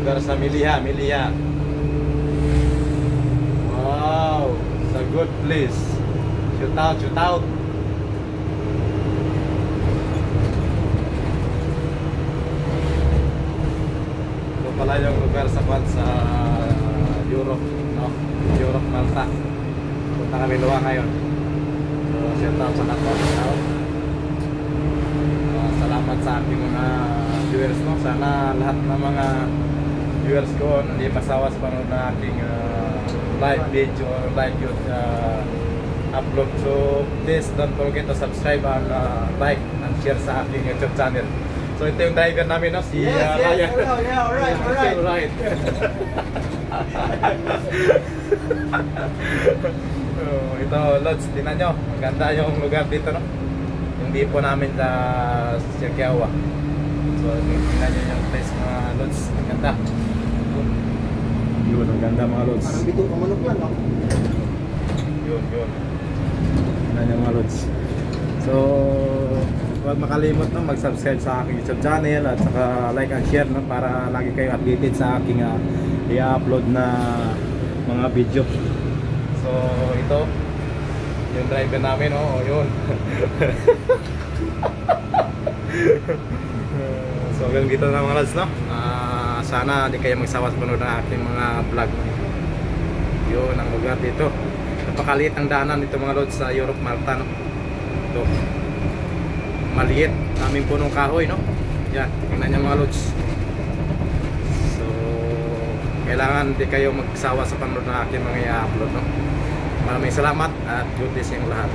lugar sa Miliha, Miliha. Wow, it's a good place. Shoot out, shoot out. Ito pala yung lugar sa Europe, no? Europe, Malta. Punta kami luwa ngayon. So, shout out sa lahat. Salamat sa ating mga viewers, no? Sana lahat ng mga viewers ko hindi pasawa sa panood na ating live video or live upload. So please don't forget to subscribe and like and share sa ating YouTube channel. So ito yung driver namin, no? Si Ryan. Yeah, alright. So, ito, Lods, tingnan nyo. Maganda yung lugar dito, no? Yung dipo namin sa Siargao. So, tingnan nyo yung place, mga Lods. Maganda. Yun, maganda mga Lods. Parang bito ka manok lang, no? Yun. Tingnan nyo mga Lods. So, huwag makalimot, no, mag-subscribe sa aking YouTube channel at saka like and share, no, para lagi kayo updated sa aking i-upload na mga video. So ito yung driver namin, oh, yun. So hanggang dito na mga lads, no. Sana di kayo magsawa sa panood ng aking mga vlog. Yun ang lugar dito. Napakaliit ang daanan dito mga lods sa Europe, Malta, no. Ito maliit, aming punong kahoy, no. Yan, tingnan nyo mga lods. So kailangan di kayo magsawa sa panood ng aking mga i-upload, no. Maraming salamat at good day sa inyong lahat.